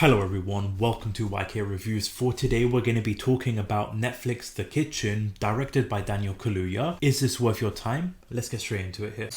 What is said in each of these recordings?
Hello everyone, welcome to YK Reviews. For today we're going to be talking about Netflix The Kitchen, directed by Daniel Kaluuya. Is this worth your time? Let's get straight into it here.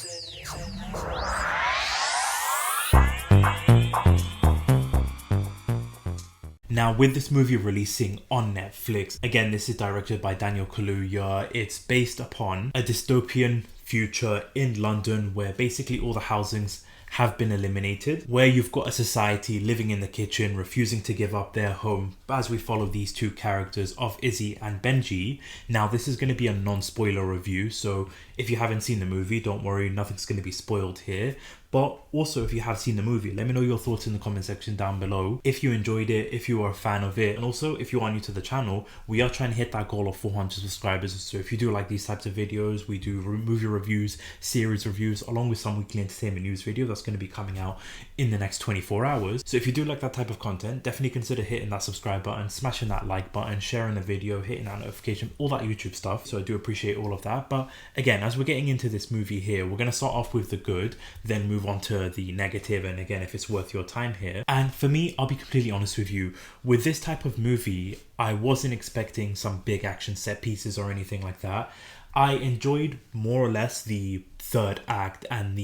Now, with this movie releasing on Netflix, again, this is directed by Daniel Kaluuya. It's based upon a dystopian future in London where basically all the housings have been eliminated, where you've got a society living in the kitchen, refusing to give up their home, as we follow these two characters of Izi and Benji. Now, this is going to be a non-spoiler review, so if you haven't seen the movie, don't worry, nothing's going to be spoiled here. But also, if you have seen the movie, let me know your thoughts in the comment section down below. If you enjoyed it, if you are a fan of it, and also if you are new to the channel, we are trying to hit that goal of 400 subscribers. So if you do like these types of videos, we do movie reviews, series reviews, along with some weekly entertainment news video that's going to be coming out in the next 24 hours. So if you do like that type of content, definitely consider hitting that subscribe button, smashing that like button, sharing the video, hitting that notification, all that YouTube stuff. So I do appreciate all of that. But again, as we're getting into this movie here, we're going to start off with the good, then move on to the negative, and again, if it's worth your time here. And for me, I'll be completely honest with you, with this type of movie, I wasn't expecting some big action set pieces or anything like that. I enjoyed more or less the third act and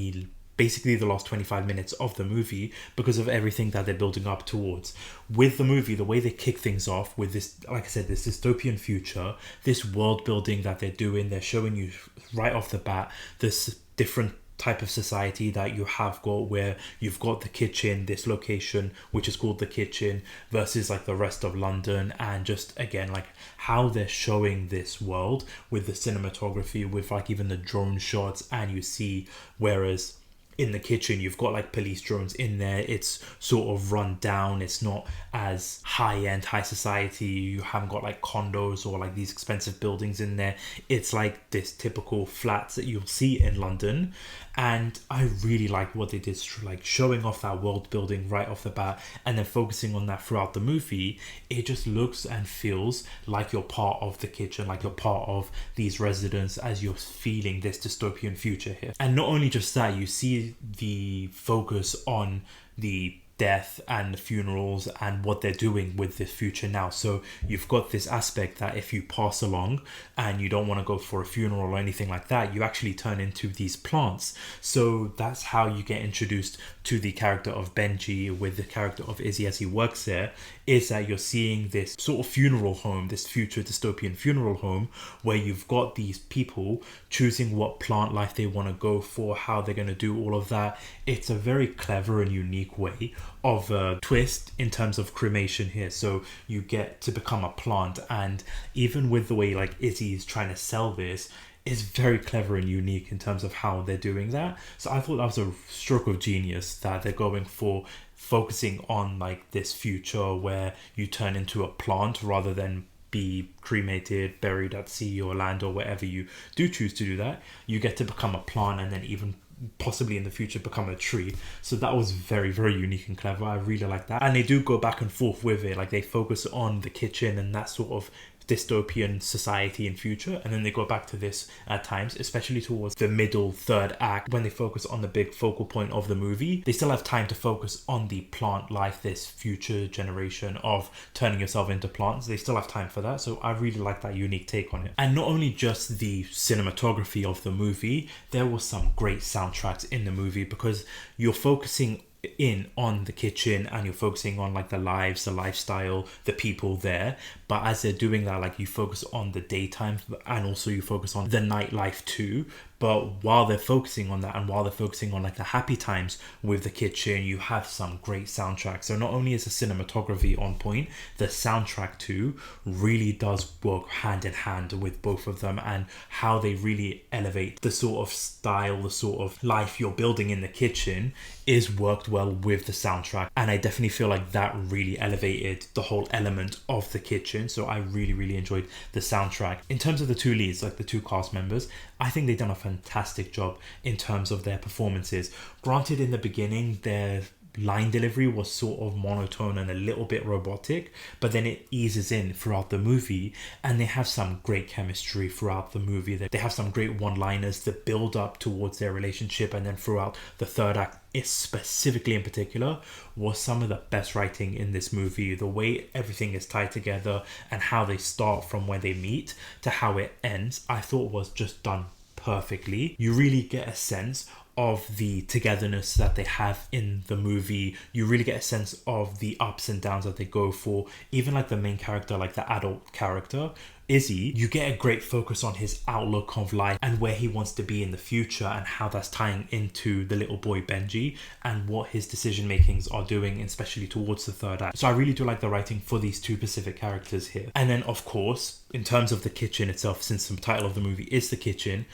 basically the last 25 minutes of the movie because of everything that they're building up towards. With the movie, the way they kick things off with this, like I said, this dystopian future, this world building that they're doing, they're showing you right off the bat this different type of society that you have got, where you've got the kitchen, this location which is called the kitchen, versus like the rest of London, and just again like how they're showing this world with the cinematography, with like even the drone shots, and you see whereas in the kitchen you've got like police drones in there, it's sort of run down, it's not as high-end high society, you haven't got like condos or like these expensive buildings in there, it's like this typical flats that you'll see in London. And I really like what they did, like showing off that world building right off the bat and then focusing on that throughout the movie. It just looks and feels like you're part of the kitchen, like you're part of these residents as you're feeling this dystopian future here. And not only just that, you see the focus on the death and the funerals and what they're doing with this future now. So you've got this aspect that if you pass along and you don't want to go for a funeral or anything like that, you actually turn into these plants. So that's how you get introduced to the character of Benji with the character of Izi as he works there, is that you're seeing this sort of funeral home, this future dystopian funeral home, where you've got these people choosing what plant life they want to go for, how they're going to do all of that. It's a very clever and unique way of a twist in terms of cremation here. So you get to become a plant, and even with the way like Izzy is trying to sell this, is very clever and unique in terms of how they're doing that. So I thought that was a stroke of genius that they're going for, focusing on like this future where you turn into a plant rather than be cremated, buried at sea or land or wherever you do choose to do that. You get to become a plant and then even possibly in the future become a tree. So that was very, very unique and clever. I really like that. And they do go back and forth with it, like they focus on the kitchen and that sort of dystopian society and future, and then they go back to this at times, especially towards the middle third act when they focus on the big focal point of the movie. They still have time to focus on the plant life, this future generation of turning yourself into plants. They still have time for that, so I really like that unique take on it. And not only just the cinematography of the movie, there was some great soundtracks in the movie, because you're focusing in on the kitchen and you're focusing on like the lives, the lifestyle, the people there, but as they're doing that, like you focus on the daytime and also you focus on the nightlife too. But while they're focusing on that and while they're focusing on like the happy times with the kitchen, you have some great soundtracks. So not only is the cinematography on point, the soundtrack too really does work hand in hand with both of them, and how they really elevate the sort of style, the sort of life you're building in the kitchen is worked well with the soundtrack. And I definitely feel like that really elevated the whole element of the kitchen. So I really, really enjoyed the soundtrack. In terms of the two leads, like the two cast members, I think they've done a fantastic job in terms of their performances. Granted, in the beginning, they're line delivery was sort of monotone and a little bit robotic, but then it eases in throughout the movie, and they have some great chemistry throughout the movie. They have some great one-liners that build up towards their relationship, and then throughout the third act, specifically in particular, was some of the best writing in this movie. The way everything is tied together and how they start from where they meet to how it ends, I thought was just done perfectly. You really get a sense of the togetherness that they have in the movie. You really get a sense of the ups and downs that they go for. Even like the main character, like the adult character, Izi, you get a great focus on his outlook of life and where he wants to be in the future, and how that's tying into the little boy Benji and what his decision makings are doing, especially towards the third act. So I really do like the writing for these two specific characters here. And then of course, in terms of the kitchen itself, since the title of the movie is the kitchen,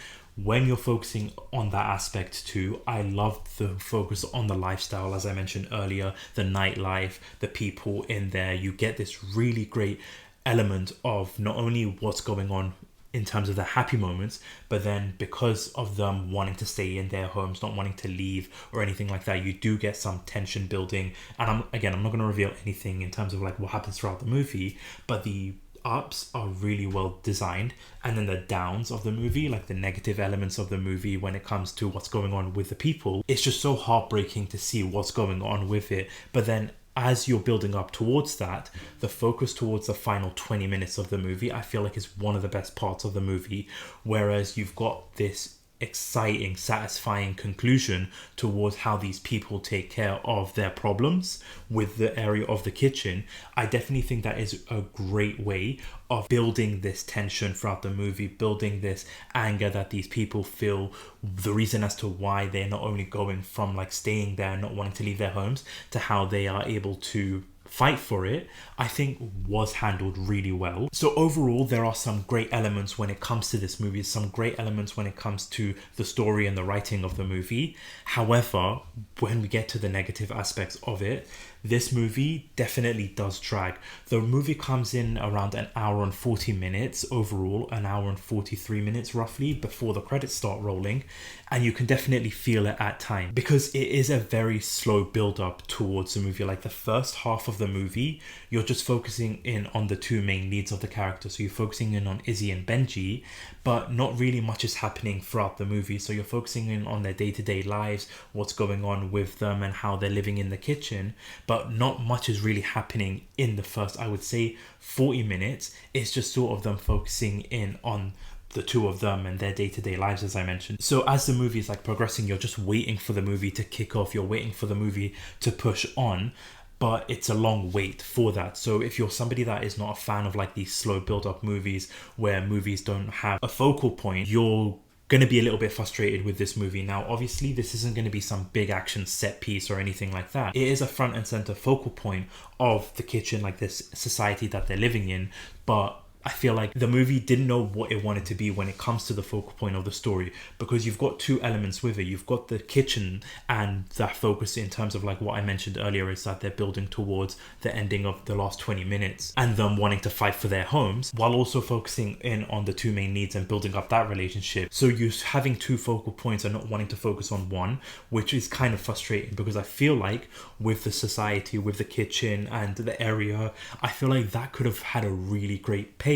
when you're focusing on that aspect too, I love the focus on the lifestyle, as I mentioned earlier, the nightlife, the people in there. You get this really great element of not only what's going on in terms of the happy moments, but then because of them wanting to stay in their homes, not wanting to leave or anything like that, you do get some tension building. And I'm not going to reveal anything in terms of like what happens throughout the movie, but the ups are really well designed, and then the downs of the movie, like the negative elements of the movie when it comes to what's going on with the people, it's just so heartbreaking to see what's going on with it. But then as you're building up towards that, the focus towards the final 20 minutes of the movie, I feel like is one of the best parts of the movie, whereas you've got this exciting, satisfying conclusion towards how these people take care of their problems with the area of the kitchen. I definitely think that is a great way of building this tension throughout the movie, building this anger that these people feel, the reason as to why they're not only going from like staying there and not wanting to leave their homes to how they are able to fight for it, I think was handled really well. So overall, there are some great elements when it comes to this movie, some great elements when it comes to the story and the writing of the movie. However, when we get to the negative aspects of it, this movie definitely does drag. The movie comes in around an hour and 40 minutes overall, an hour and 43 minutes roughly before the credits start rolling, and you can definitely feel it at times because it is a very slow build up towards the movie. Like the first half of the movie, you're just focusing in on the two main leads of the character. So you're focusing in on Izi and Benji, but not really much is happening throughout the movie. So you're focusing in on their day-to-day lives, what's going on with them and how they're living in the kitchen, but not much is really happening in the first, I would say, 40 minutes. It's just sort of them focusing in on the two of them and their day-to-day lives, as I mentioned. So as the movie is like progressing, you're just waiting for the movie to kick off, you're waiting for the movie to push on, but it's a long wait for that. So if you're somebody that is not a fan of like these slow build-up movies where movies don't have a focal point, you're going to be a little bit frustrated with this movie. Now obviously this isn't going to be some big action set piece or anything like that. It is a front and center focal point of the kitchen, like this society that they're living in, but I feel like the movie didn't know what it wanted to be when it comes to the focal point of the story, because you've got two elements with it. You've got the kitchen and that focus in terms of like what I mentioned earlier is that they're building towards the ending of the last 20 minutes and them wanting to fight for their homes, while also focusing in on the two main leads and building up that relationship. So you're having two focal points and not wanting to focus on one, which is kind of frustrating, because I feel like with the society, with the kitchen and the area, I feel like that could have had a really great payoff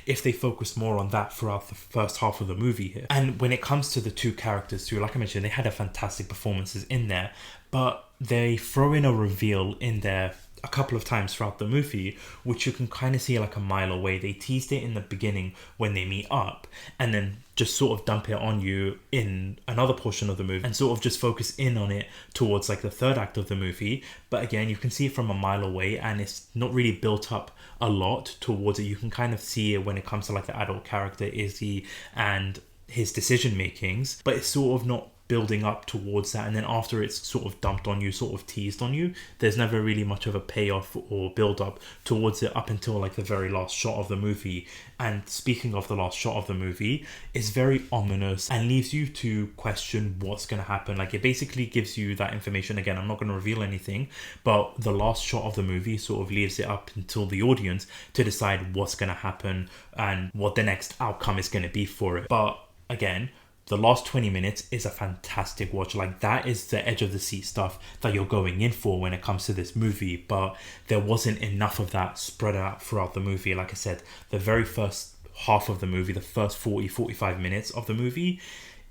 if they focused more on that throughout the first half of the movie here. And when it comes to the two characters too, like I mentioned, they had a fantastic performances in there, but they throw in a reveal in there a couple of times throughout the movie, which you can kind of see like a mile away. They teased it in the beginning when they meet up, and then just sort of dump it on you in another portion of the movie and sort of just focus in on it towards like the third act of the movie. But again, you can see it from a mile away and it's not really built up a lot towards it. You can kind of see it when it comes to like the adult character Izzy and his decision makings, but it's sort of not building up towards that, and then after it's sort of dumped on you, sort of teased on you, there's never really much of a payoff or build up towards it up until like the very last shot of the movie. And speaking of the last shot of the movie, it's very ominous and leaves you to question what's going to happen. Like it basically gives you that information. Again, I'm not going to reveal anything, but the last shot of the movie sort of leaves it up until the audience to decide what's going to happen and what the next outcome is going to be for it. But again, The last 20 minutes is a fantastic watch. Like, that is the edge of the seat stuff that you're going in for when it comes to this movie, but there wasn't enough of that spread out throughout the movie. Like I said, the very first half of the movie, the first 45 minutes of the movie,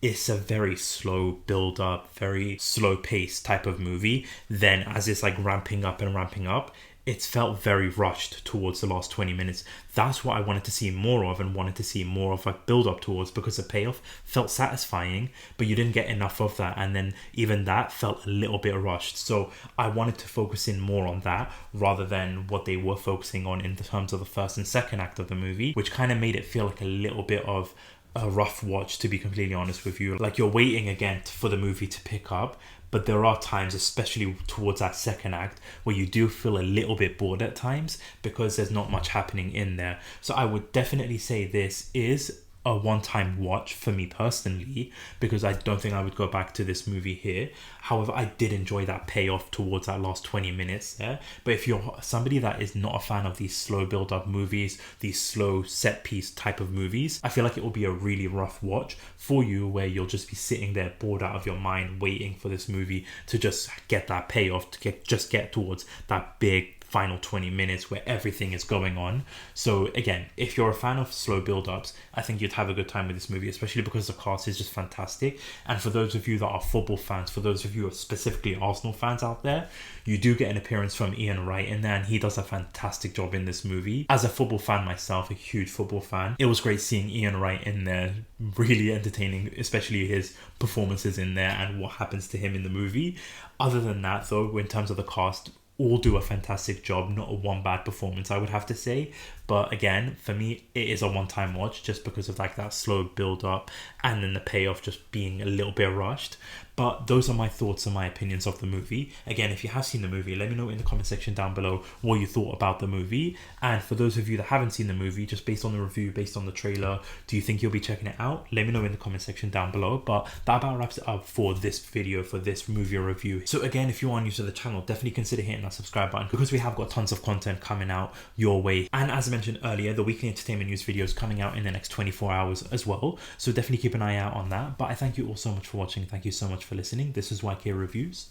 it's a very slow build up, very slow pace type of movie. Then as it's like ramping up, it's felt very rushed towards the last 20 minutes. That's what I wanted to see more of, and wanted to see more of like build up towards, because the payoff felt satisfying, but you didn't get enough of that. And then even that felt a little bit rushed. So I wanted to focus in more on that rather than what they were focusing on in terms of the first and second act of the movie, which kind of made it feel like a little bit of a rough watch, to be completely honest with you. Like, you're waiting again for the movie to pick up, but there are times, especially towards that second act, where you do feel a little bit bored at times because there's not much happening in there. So I would definitely say this is a one-time watch for me personally, because I don't think I would go back to this movie here. However, I did enjoy that payoff towards that last 20 minutes there. But if you're somebody that is not a fan of these slow build-up movies, these slow set-piece type of movies, I feel like it will be a really rough watch for you, where you'll just be sitting there bored out of your mind waiting for this movie to just get that payoff, to get towards that big final 20 minutes where everything is going on. So again, if you're a fan of slow build-ups, I think you'd have a good time with this movie, especially because the cast is just fantastic. And for those of you that are football fans, for those of you who are specifically Arsenal fans out there, you do get an appearance from Ian Wright in there, and he does a fantastic job in this movie. As a football fan myself, a huge football fan, it was great seeing Ian Wright in there, really entertaining, especially his performances in there and what happens to him in the movie. Other than that though, in terms of the cast, all do a fantastic job. Not a one bad performance, I would have to say. But again, for me, it is a one-time watch just because of like that slow build up and then the payoff just being a little bit rushed. But those are my thoughts and my opinions of the movie. Again, if you have seen the movie, let me know in the comment section down below what you thought about the movie. And for those of you that haven't seen the movie, just based on the review, based on the trailer, do you think you'll be checking it out? Let me know in the comment section down below. But that about wraps it up for this video, for this movie review. So again, if you are new to the channel, definitely consider hitting that subscribe button, because we have got tons of content coming out your way. And as I mentioned earlier, the weekly entertainment news videos coming out in the next 24 hours as well. So definitely keep an eye out on that. But I thank you all so much for watching. Thank you so much for listening. This is YK Reviews.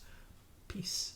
Peace.